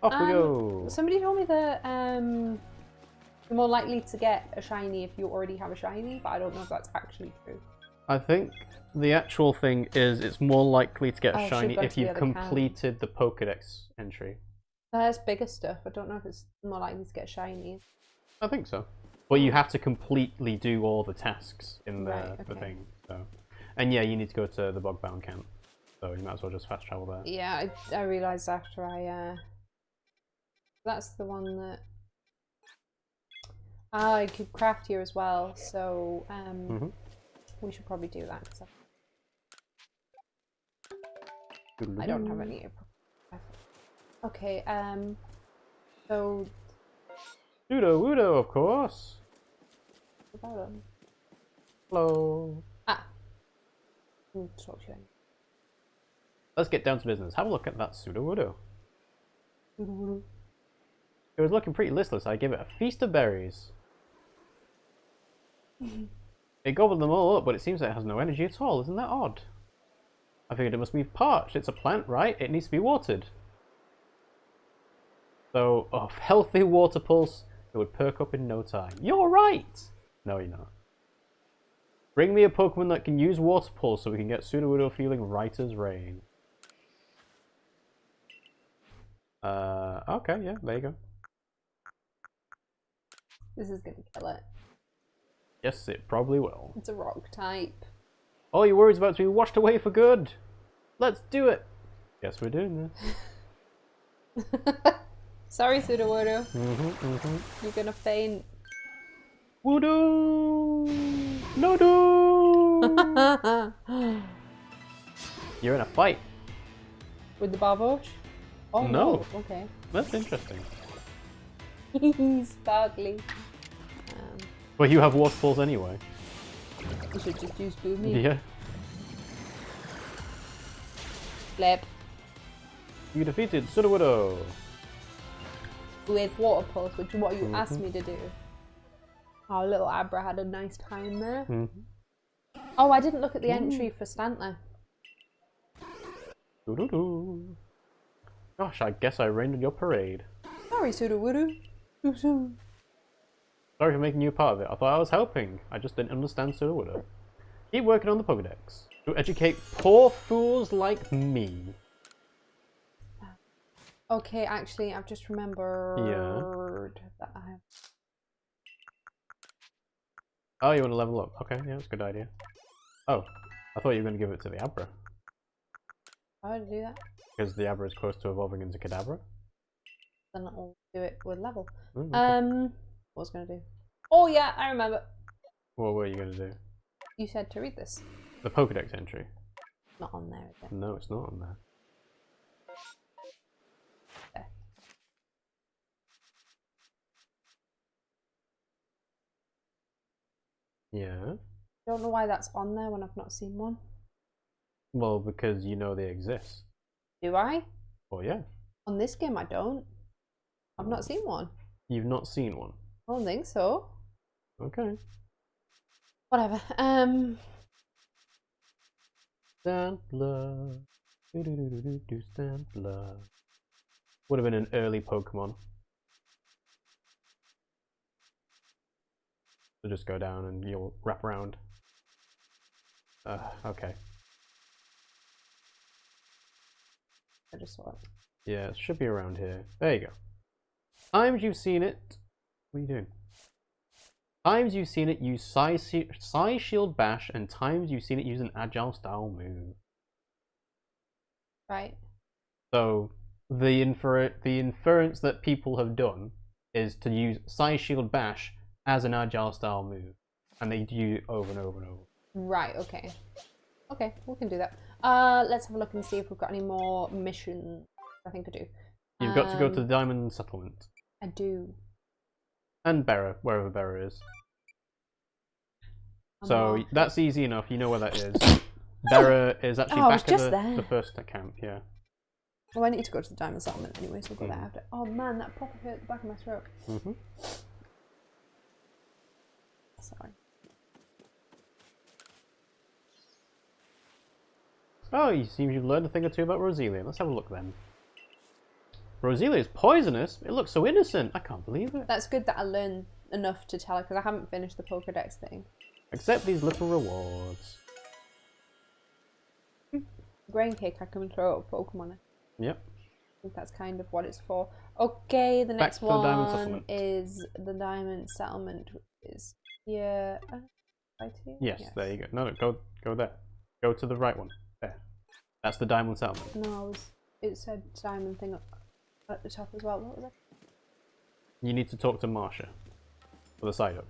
Off we go. Somebody told me that you're more likely to get a shiny if you already have a shiny, but I don't know if that's actually true. I think the actual thing is it's more likely to get a shiny if you've the completed the Pokédex entry. There's bigger stuff. I don't know if it's more likely to get shiny. I think so. But you have to completely do all the tasks in the thing. So, and yeah, you need to go to the Bogbound camp. So you might as well just fast travel there. Yeah, I realised after I... That's the one that... I could craft here as well, so we should probably do that. Cause I don't have any... Okay, so... Sudowoodo, of course! About him. Hello! Ah! Talk to you. Let's get down to business. Have a look at that Sudowoodo. Sudowoodo. It was looking pretty listless. I give it a feast of berries. It gobbled them all up, but it seems that it has no energy at all. Isn't that odd? I figured it must be parched. It's a plant, right? It needs to be watered. So, a healthy water pulse, it would perk up in no time. You're right! No, you're not. Bring me a Pokemon that can use water pulse so we can get Sudowoodo feeling right as rain. Okay, yeah, there you go. This is gonna kill it. Yes, it probably will. It's a rock type. All your worries about to be washed away for good. Let's do it. Guess we're doing this. Sorry, Sudowoodo. You're gonna faint. Woodoo! No do! You're in a fight. With the Barboach? Oh no. Okay. That's interesting. Sparkly. Well, you have waterfalls anyway. You should just use Boomy. Yeah. Flip. You defeated Sudowoodo. With water pulse, which is what you asked me to do. Our little Abra had a nice time there. Oh, I didn't look at the entry for Stantler. Doo-doo-doo. Gosh, I guess I rained on your parade. Sorry, Sudowoodo. Sorry for making you a part of it. I thought I was helping. I just didn't understand Sudowoodo. Keep working on the Pokédex to educate poor fools like me. Okay, actually, I've just remembered that I have... Oh, you want to level up? Okay, yeah, that's a good idea. Oh, I thought you were going to give it to the Abra. How do I do that? Because the Abra is close to evolving into Kadabra. Then I'll do it with level. Okay. What was I going to do? Oh yeah, I remember. What were you going to do? You said to read this. The Pokédex entry. Not on there, is it? No, it's not on there. There. Yeah. I don't know why that's on there when I've not seen one. Well, because you know they exist. Do I? Well, yeah. On this game, I don't. I've not seen one. You've not seen one? I don't think so. Okay. Whatever. Stantler. Stantler. Would have been an early Pokemon. So just go down and you'll wrap around. Okay. I just saw it. Yeah, it should be around here. There you go. Times you've seen it. What are you doing? Times you've seen it use Psy Shield Bash, and times you've seen it use an Agile style move. Right. So the inference that people have done is to use Psy Shield Bash as an Agile style move, and they do it over and over and over. Right. Okay. Okay, we can do that. Let's have a look and see if we've got any more missions. I think I do. You've got to go to the Diamond Settlement. I do. And Berra, wherever Berra is. So that's easy enough, you know where that is. Berra is actually back at the first camp, yeah. Oh, I need to go to the Diamond Settlement anyway, so we'll go there after. Oh man, that proper hurt the back of my throat. Sorry. Oh, you seem you've learned a thing or two about Roselia. Let's have a look then. Roselia is poisonous? It looks so innocent. I can't believe it. That's good that I learned enough to tell her, because I haven't finished the Pokédex thing. Accept these little rewards. Grain cake, I can throw up Pokemon. Yep. I think that's kind of what it's for. Okay, the next to the Diamond one Settlement. is the Diamond Settlement, which is here. Right here? Yes, there you go. No, go there. Go to the right one. There. That's the Diamond Settlement. No, it said diamond thing at the top as well. What was it? You need to talk to Marsha. For the Psyduck.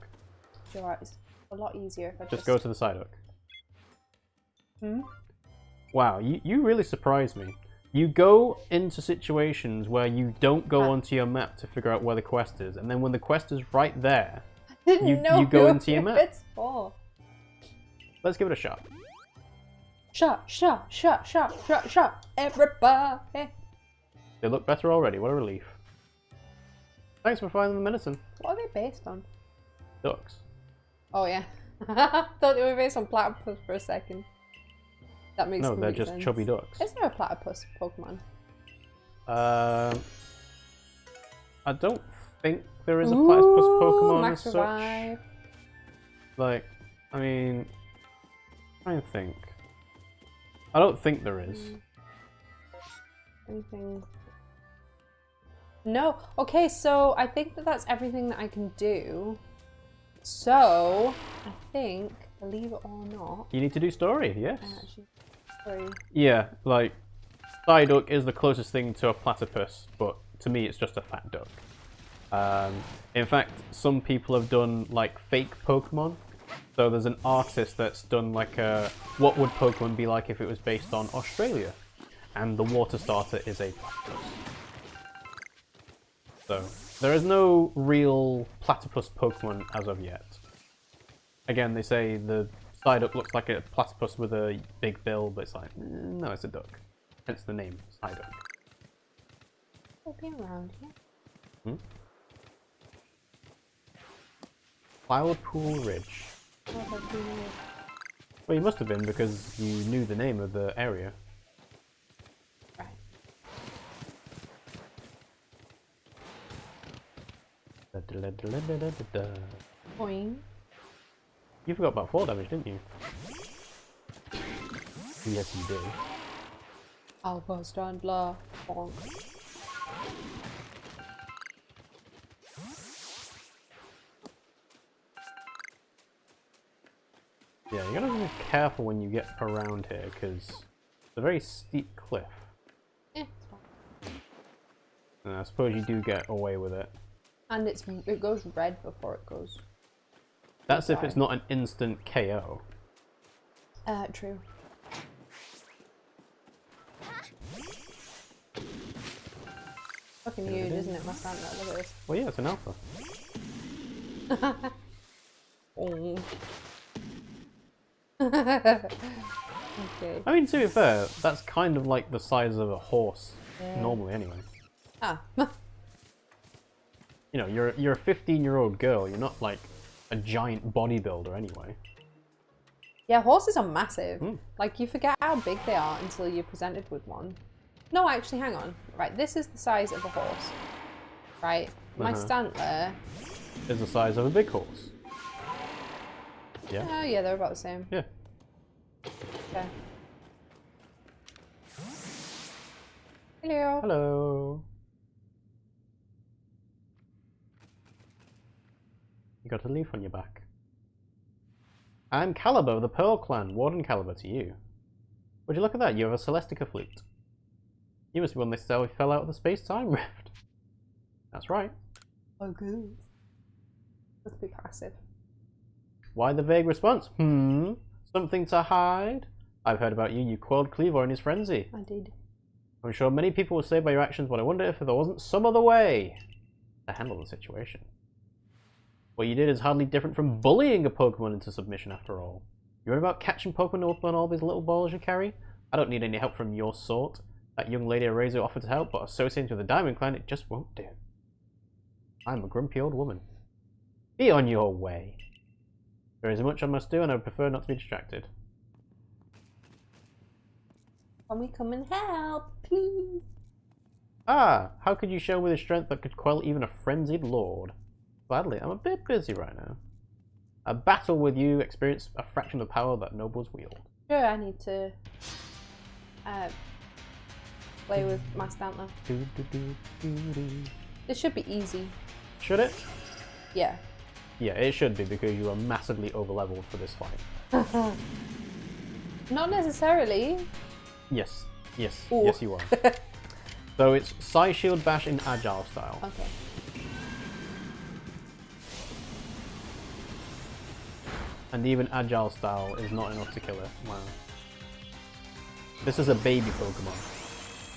You're right, it's a lot easier if I Just go to the Psyduck. Hmm? Wow, you really surprised me. You go into situations where you don't go onto your map to figure out where the quest is, and then when the quest is right there, you go into your map. It's for. Let's give it a shot. Shot, everybody. They look better already, what a relief. Thanks for finding the medicine. What are they based on? Ducks. Oh yeah. I thought they were based on platypus for a second. That makes No, they're complete just sense. chubby ducks. Is there a platypus Pokemon? I don't think there is a platypus Pokemon Max as such. Revive. Like, I mean, I'm trying to think. I don't think there is. Anything? No. Okay, so I think that's everything that I can do. So I think, believe it or not, You need to do story, yes. actually, sorry. Yeah, like, Psyduck is the closest thing to a platypus, but to me it's just a fat duck. In fact, some people have done like fake Pokemon. So there's an artist that's done like a what would Pokemon be like if it was based on Australia, and the water starter is a platypus. So there is no real platypus Pokemon as of yet. Again, they say the Psyduck looks like a platypus with a big bill, but it's like, no, it's a duck. Hence the name, Psyduck. I'll be around here. Hmm? Flowerpool Ridge. Well, you must have been because you knew the name of the area. Right. Boing. You forgot about 4 damage, didn't you? Yes, you did. Alpha Strandler. Bonk. Yeah, you gotta be careful when you get around here because it's a very steep cliff. Yeah, it's fine. And I suppose you do get away with it. And it goes red before it goes. That's if it's not an instant KO. True. Fucking huge, isn't it? My stamina, look at this. Well, yeah, it's an alpha. Oh. Okay. I mean, to be fair, that's kind of like the size of a horse Yeah. normally, anyway. Ah. You know, you're a 15-year-old girl. You're not like a giant bodybuilder, anyway. Yeah, horses are massive. Mm. Like, you forget how big they are until you're presented with one. No, actually, hang on. Right, this is the size of a horse. Right? My Stantler. Is the size of a big horse. Yeah. Oh, yeah, they're about the same. Yeah. Okay. Hello. Hello. You got a leaf on your back. I'm Calaba of the Pearl Clan, Warden Calaba to you. Would you look at that? You have a Celestica flute. You must be one they fell out of the space-time rift. That's right. Oh, good. Let's be passive. Why the vague response? Something to hide? I've heard about you. You quelled Cleavor in his frenzy. I did. I'm sure many people will say by your actions, but I wonder if there wasn't some other way to handle the situation. What you did is hardly different from bullying a Pokemon into submission, after all. You're about catching Pokemon up on all these little balls you carry? I don't need any help from your sort. That young lady Arceus offered to help, but associating with the Diamond Clan, it just won't do. I'm a grumpy old woman. Be on your way. There is much I must do, and I would prefer not to be distracted. Can we come and help, please? Ah, how could you show with a strength that could quell even a frenzied lord? Gladly, I'm a bit busy right now. A battle with you, experience a fraction of the power that nobles wield. Sure, I need to play with my Stantler. This should be easy. Should it? Yeah. Yeah, it should be because you are massively overleveled for this fight. Not necessarily. Yes, yes, Ooh. yes you are. So it's Psy Shield Bash in Agile style. Okay. And even Agile style is not enough to kill it. Wow. This is a baby Pokemon.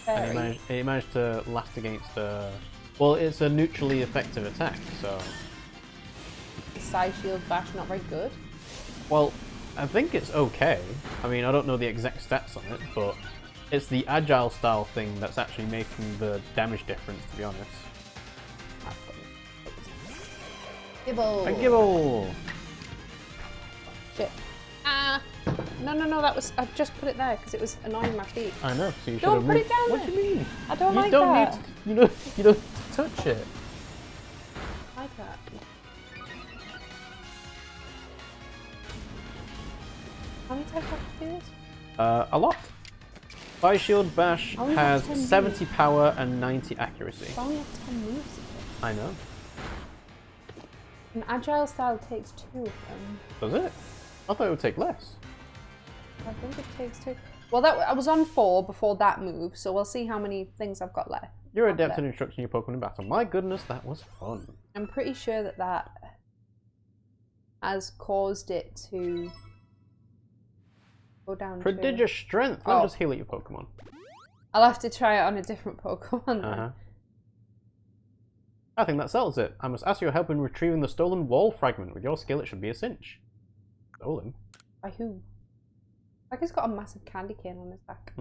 And it managed to last against the... Well, it's a neutrally effective attack, so... Is Psy Shield Bash not very good? Well, I think it's okay. I mean, I don't know the exact stats on it, but it's the Agile style thing that's actually making the damage difference, to be honest. Gibble! A Gibble! Shit. Ah! No, that was... I just put it there because it was annoying my feet. I know, so you should Don't have put moved. it down What there. do you mean? I don't You like don't that. need to, you don't touch it. I like that. How many times have to do this? A lot. Fire Shield Bash I only has have 10 70 moves. power and 90 accuracy. I only have 10 moves of it. I know. An Agile style takes 2 of them. Does it? I thought it would take less. I think it takes 2. Well, I was on 4 before that move, so we'll see how many things I've got left. You're adept at instructing your Pokemon in battle. My goodness, that was fun. I'm pretty sure that has caused it to go down. Prodigious strength. Let me just heal at your Pokemon. I'll have to try it on a different Pokemon then. I think that settles it. I must ask your help in retrieving the stolen wall fragment. With your skill, it should be a cinch. Stolen? By who? Like he's got a massive candy cane on his back.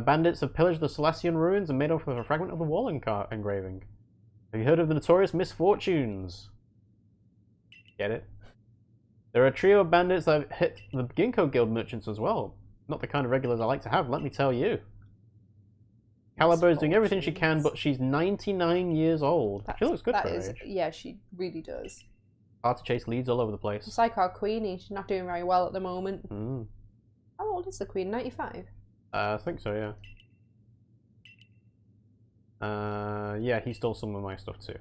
Bandits have pillaged the Celestian ruins and made off with a fragment of the wall engraving. Have you heard of the notorious misfortunes? Get it? There are a trio of bandits that have hit the Ginkgo Guild merchants as well. Not the kind of regulars I like to have, let me tell you. Calaba is doing everything she can, but she's 99 years old. She looks good for her age. Yeah, she really does. Hard to chase leads all over the place. It's like our Queenie. She's not doing very well at the moment. Mm. How old is the Queen? 95? I think so, yeah. Yeah, he stole some of my stuff too.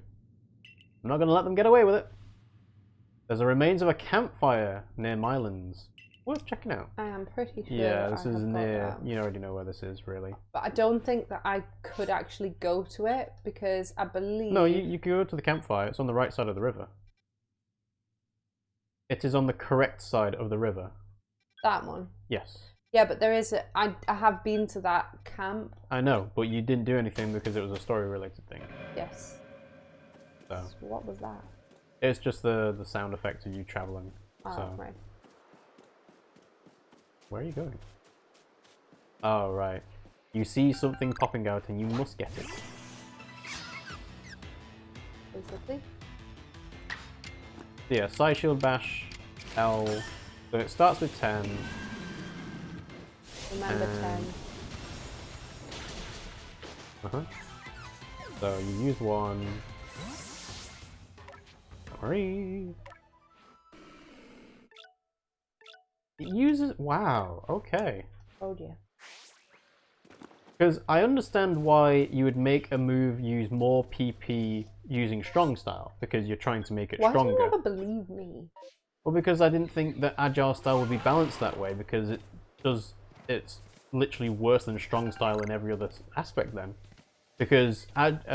I'm not going to let them get away with it. There's the remains of a campfire near Mylands. Worth checking out. I am pretty sure. Yeah, this is near... You already know where this is, really. But I don't think that I could actually go to it because I believe... No, you can go to the campfire. It's on the right side of the river. It is on the correct side of the river. That one? Yes. Yeah, but there is I have been to that camp. I know, but you didn't do anything because it was a story-related thing. Yes. So what was that? it's just the sound effect of you traveling. Oh, so. right. Where are you going? Oh, right. You see something popping out and you must get it. Basically. So yeah, Psy Shield Bash, L. So it starts with 10. Remember 10. So you use 1. Sorry. It uses... Wow, okay. Oh dear. Because I understand why you would make a move use more PP using Strong Style, because you're trying to make it stronger. Why do you never believe me? Well, because I didn't think that Agile Style would be balanced that way, because it's literally worse than Strong Style in every other aspect then. Because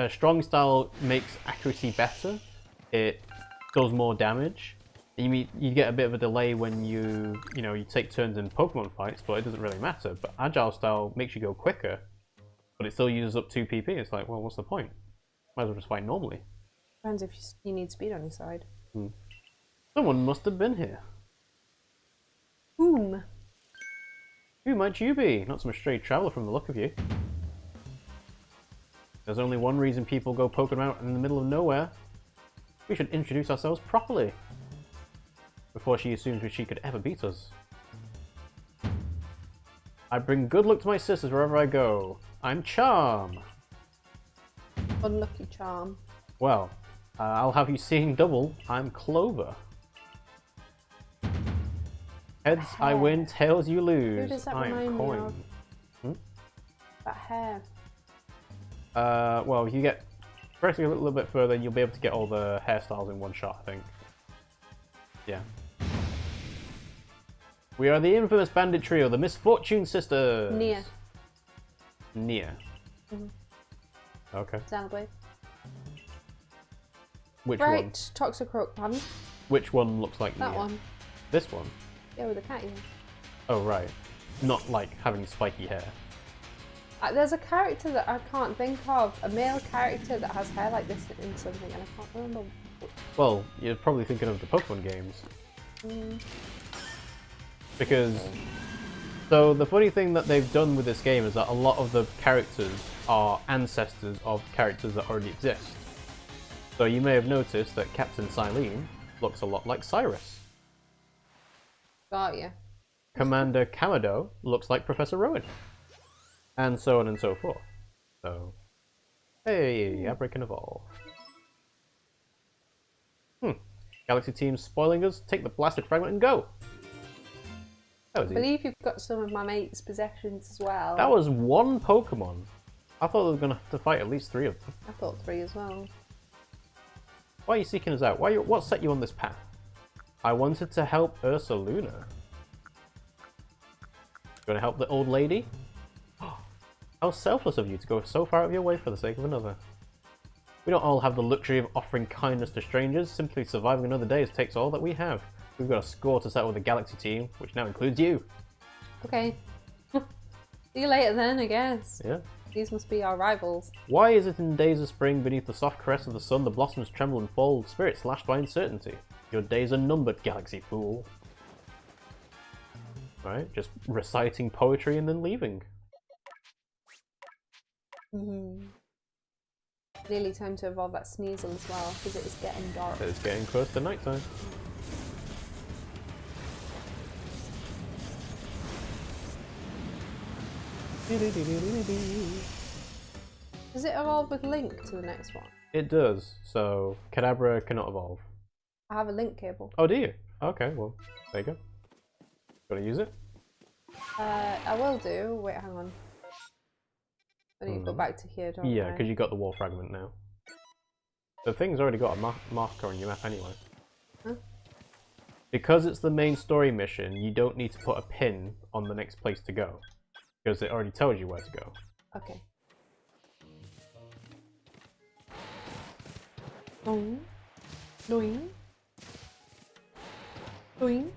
Strong Style makes accuracy better, it does more damage. You get a bit of a delay when you take turns in Pokemon fights, but it doesn't really matter. But Agile Style makes you go quicker, but it still uses up 2 PP. It's like, well, what's the point? Might as well just fight normally. Depends if you need speed on your side. Someone must have been here. Whom? Who might you be? Not some stray traveller from the look of you. There's only one reason people go poking out in the middle of nowhere. We should introduce ourselves properly, before she assumes she could ever beat us. I bring good luck to my sisters wherever I go. I'm Charm. Unlucky Charm. Well, I'll have you seeing double. I'm Clover. Heads, I win. Tails, you lose. Who does that I'm remind Coin. me of? That hair. Well, you get progressing a little bit further, and you'll be able to get all the hairstyles in one shot, I think. Yeah. We are the infamous bandit trio, the Misfortune Sisters. Nia. Nia. Okay. Xenoblade. Which Right, one? Toxicroak pardon. Which one looks like That Nia? one. This one? Yeah, with the cat ears. Oh, right. Not like having spiky hair. There's a character that I can't think of, a male character that has hair like this in something, and I can't remember. Well, you're probably thinking of the Pokemon games. Because, so the funny thing that they've done with this game is that a lot of the characters are ancestors of characters that already exist. So you may have noticed that Captain Silene looks a lot like Cyrus. Got ya. Commander Kamado looks like Professor Rowan. And so on and so forth. So, hey, Abra can evolve. Galaxy team's spoiling us. Take the blasted fragment and go. That was I easy. believe you've got some of my mate's possessions as well. That was one Pokemon. I thought they were going to have to fight at least 3 of them. I thought 3 as well. Why are you seeking us out? What set you on this path? I wanted to help Ursa Luna. Going to help the old lady? How selfless of you to go so far out of your way for the sake of another. We don't all have the luxury of offering kindness to strangers. Simply surviving another day takes all that we have. We've got a score to settle with the Galaxy team, which now includes you. Okay. See you later then, I guess. Yeah. These must be our rivals. Why is it in days of spring, beneath the soft caress of the sun, the blossoms tremble and fall, spirits lashed by uncertainty? Your days are numbered, Galaxy fool. Right, just reciting poetry and then leaving. Nearly time to evolve that Sneasel as well, because it is getting dark. It's getting close to night time. Does it evolve with Link to the next one? It does, so Kadabra cannot evolve. I have a Link cable. Oh, do you? Okay, well, there you go. Gotta use it? I will do. Wait, hang on. I need to go back to here, don't I? Yeah, because you got the wall fragment now. The thing's already got a marker on your map anyway. Huh? Because it's the main story mission, you don't need to put a pin on the next place to go. Because it already tells you where to go. Okay. Boing. Boing. Boing.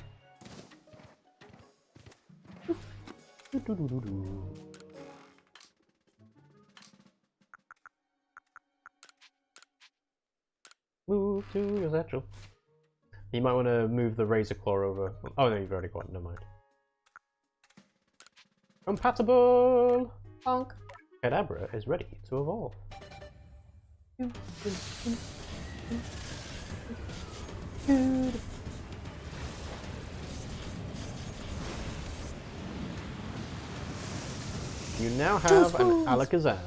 Move to your satchel. You might want to move the Razor Claw over. Oh no, you've already got it, never mind. Compatible! Bonk. Kadabra is ready to evolve. You now have an Alakazam.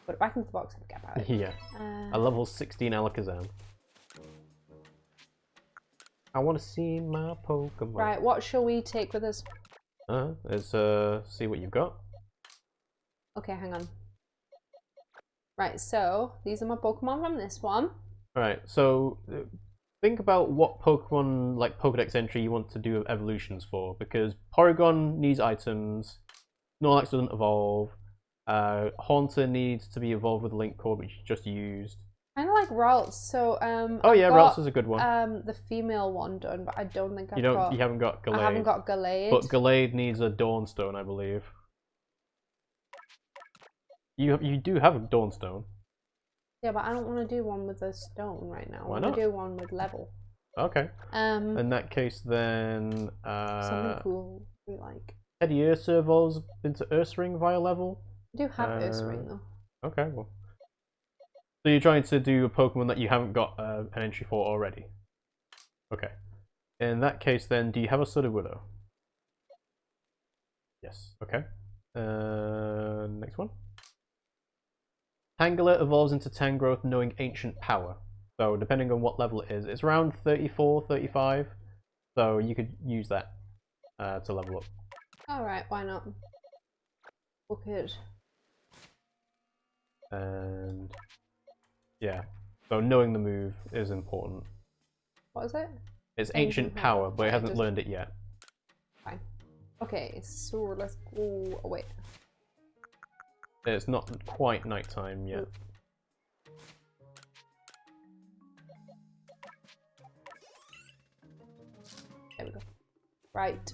Put it back into the box and forget about it. Yeah, a level 16 Alakazam. I want to see my Pokemon. Right, what shall we take with us? Let's see what you've got. Okay, hang on. Right, so these are my Pokemon from this one. Alright, so think about what Pokemon, like Pokedex entry, you want to do evolutions for, because Porygon needs items, Snorlax doesn't evolve, Haunter needs to be evolved with a Link Cord, which you just used. Kind of like Ralts, so oh yeah, I've Ralts got, is a good one. The female one done, but I don't think You haven't got Gallade. I haven't got Gallade. But Gallade needs a Dawnstone, I believe. You do have a Dawnstone. Yeah, but I don't want to do one with a stone right now. Why I want to do one with level. Okay. In that case, then something cool we like. Teddy Ursa evolves into Ursaring via level. I do have Ursaring though. Okay, well. So you're trying to do a Pokemon that you haven't got an entry for already. Okay. In that case, then, do you have a Sudowoodo? Yes. Okay. Next one. Tangela evolves into Tangrowth knowing Ancient Power. So depending on what level it is, it's around 34, 35. So you could use that to level up. Alright, why not? We could. And yeah, so knowing the move is important. What is it? It's Ancient Power, but it hasn't learned it yet. Fine. Okay, so let's go. Oh, wait. It's not quite nighttime yet. Ooh. There we go. Right.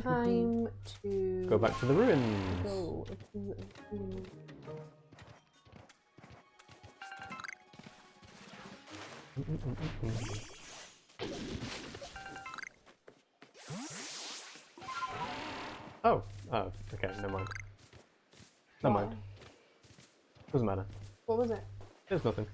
Time to go back to the ruins. Go. Oh, okay, never mind. Never mind. Doesn't matter. What was it? There's nothing.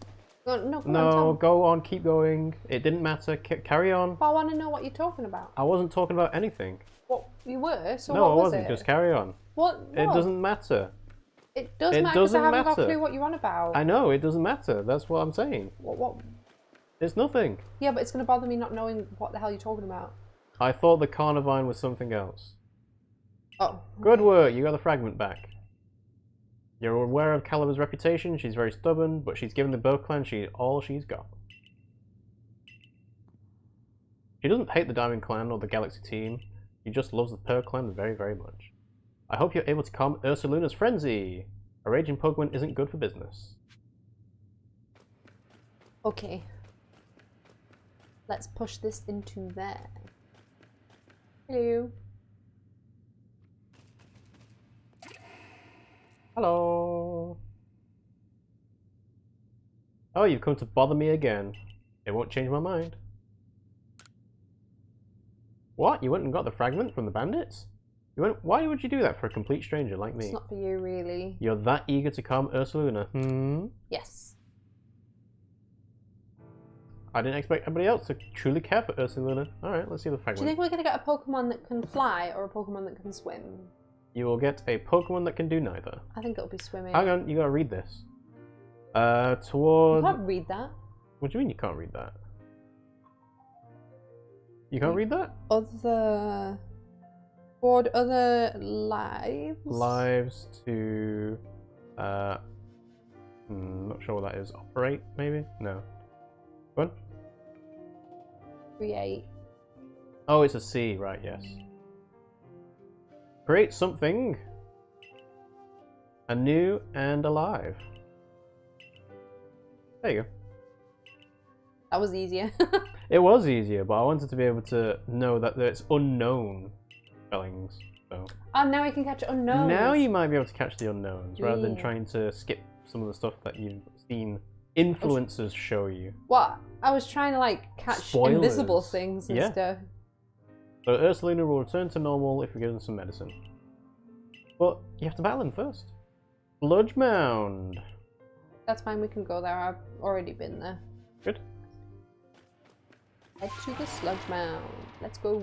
No, go on, keep going. It didn't matter. Carry on. But I want to know what you're talking about. I wasn't talking about anything. What you were? So no, what I was wasn't. it? Just carry on. What? It doesn't matter. It does matter because I haven't got a clue what you're on about. I know, it doesn't matter. That's what I'm saying. What? It's nothing. Yeah, but it's going to bother me not knowing what the hell you're talking about. I thought the Carnivine was something else. Oh. Okay. Good work, you got the fragment back. You're aware of Calaba's reputation, she's very stubborn, but she's given the Bow Clan all she's got. She doesn't hate the Diamond Clan or the Galaxy team, she just loves the Pearl Clan very, very much. I hope you're able to calm Ursaluna's frenzy. A raging Pokemon isn't good for business. Okay. Let's push this into there. Hello. Hello. Oh, you've come to bother me again. It won't change my mind. What? You went and got the fragment from the bandits? Why would you do that for a complete stranger like me? It's not for you, really. You're that eager to calm Ursaluna, Yes. I didn't expect anybody else to truly care for Ursaluna. Alright, let's see the fragment. Do you think we're going to get a Pokemon that can fly or a Pokemon that can swim? You will get a Pokemon that can do neither. I think it'll be swimming. Hang on, you gotta read this. You Toward... can't read that. What do you mean you can't read that? You can't read that? Toward other lives? Lives to... not sure what that is. Operate, maybe? No. What? Create. Oh, it's a C, right, yes. Create something anew and alive. There you go. That was easier. It was easier, but I wanted to be able to know that it's unknown spellings. So. Oh, now we can catch unknowns. Now you might be able to catch the unknowns rather than trying to skip some of the stuff that you've seen influencers show you. What? I was trying to like catch Spoilers. invisible things and stuff. So Ursaluna will return to normal if we give them some medicine. But you have to battle him first. Sludge Mound. That's fine, we can go there. I've already been there. Good. Head to the Sludge Mound. Let's go.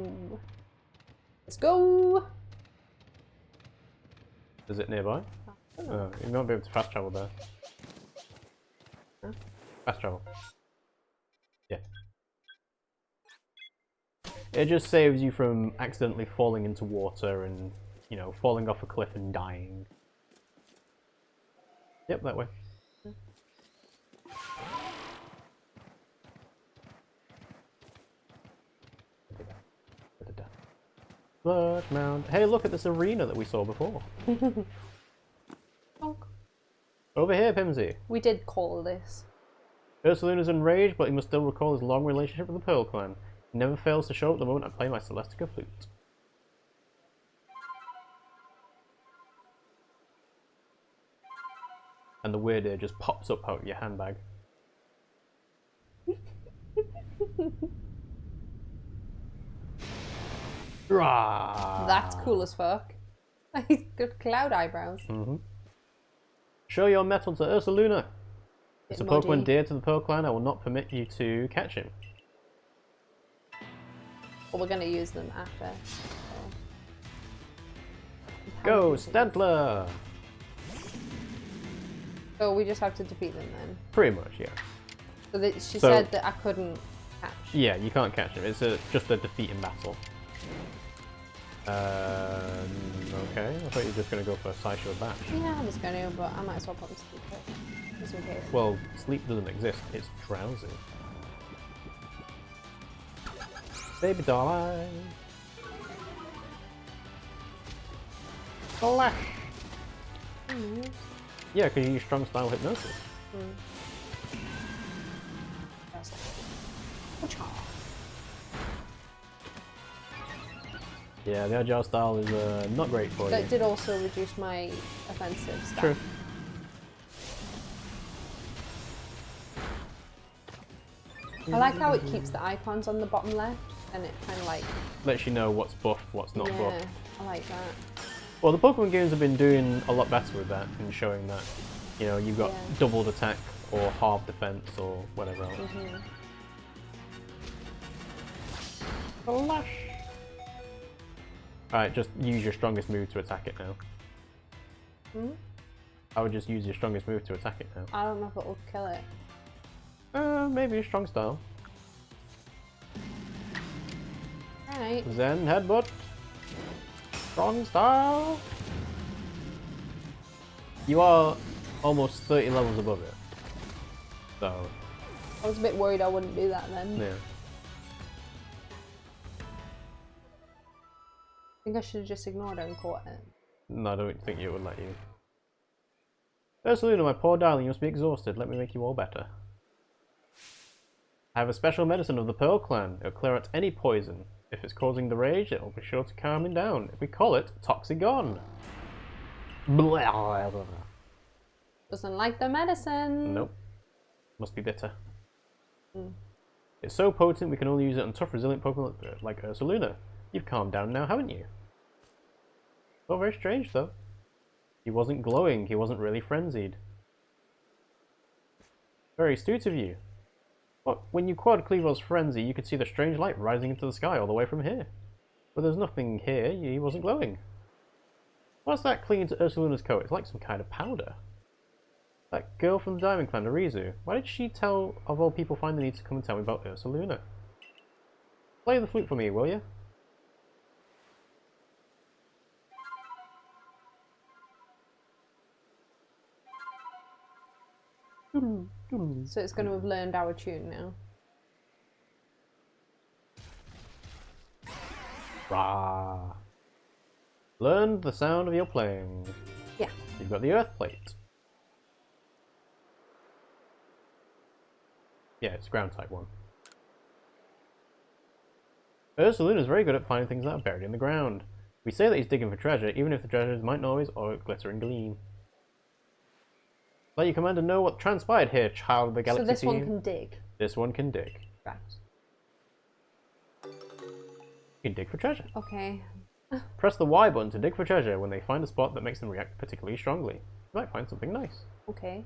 Let's go. Is it nearby? Oh, you might be able to fast travel there. Huh? Fast travel. Yeah. It just saves you from accidentally falling into water and, you know, falling off a cliff and dying. Yep, that way. Sludge Mound. Hey, look at this arena that we saw before. Over here, Pimmsy. We did call this. Ursaluna's enraged, but he must still recall his long relationship with the Pearl Clan. He never fails to show up the moment I play my Celestica flute. And the weird ear just pops up out of your handbag. That's cool as fuck. He's got cloud eyebrows. Show your mettle to Ursaluna. As a muddy. Pokemon dear to the Pearl Clan, I will not permit you to catch him. Well, we're going to use them after. So. Go, challenges. Stantler! So we just have to defeat them then. Pretty much, yeah. So she said that I couldn't catch. Yeah, you can't catch him. It's just a defeat in battle. Okay. I thought you were just going to go for a Side Shield Bash. Yeah, I was going to, but I might as well put him to sleep first. Just in case. Well, sleep doesn't exist. It's drowsy. Baby doll. Flash! Yeah, because you use strong style hypnosis. Yeah, the agile style is not great for you. That did also reduce my offensive stat. True. I like how it keeps the icons on the bottom left, and it kind of like Lets you know what's buffed, what's not yeah, buffed. I like that. Well, the Pokemon games have been doing a lot better with that and showing that, you know, you've got doubled attack or half defense or whatever else. Flash! Alright, just use your strongest move to attack it now. I would just use your strongest move to attack it now. I don't know if it will kill it. Maybe a strong style. Alright. Zen headbutt. Strong style. You are almost 30 levels above it. So. I was a bit worried I wouldn't do that then. Yeah. I think I should have just ignored it and caught it. No, I don't think it would let you. Ursaluna, my poor darling, you must be exhausted. Let me make you all better. I have a special medicine of the Pearl clan. It'll clear out any poison. If it's causing the rage, it'll be sure to calm him down. We call it Toxigone. Blah. Doesn't like the medicine. Nope. Must be bitter. It's so potent we can only use it on tough, resilient Pokemon like Ursaluna. You've calmed down now, haven't you? Not very strange, though. He wasn't glowing. He wasn't really frenzied. Very astute of you. But when you quad Cleaver's frenzy, you could see the strange light rising into the sky all the way from here. But there's nothing here. He wasn't glowing. What's that clinging to Ursaluna's coat? It's like some kind of powder. That girl from the Diamond Clan, Arizu. Why did she tell, of all people, find the need to come and tell me about Ursaluna? Play the flute for me, will you? So it's going to have learned our tune now. Rah. Learned the sound of your playing. Yeah. You've got the Earth Plate. Yeah, it's ground type one. Ursaluna's very good at finding things that are buried in the ground. We say that he's digging for treasure, even if the treasures might not always glitter and gleam. Let your commander know what transpired here, child of the galaxy. So this one can dig. This one can dig. Right. You can dig for treasure. Okay. Press the Y button to dig for treasure when they find a spot that makes them react particularly strongly. You might find something nice. Okay.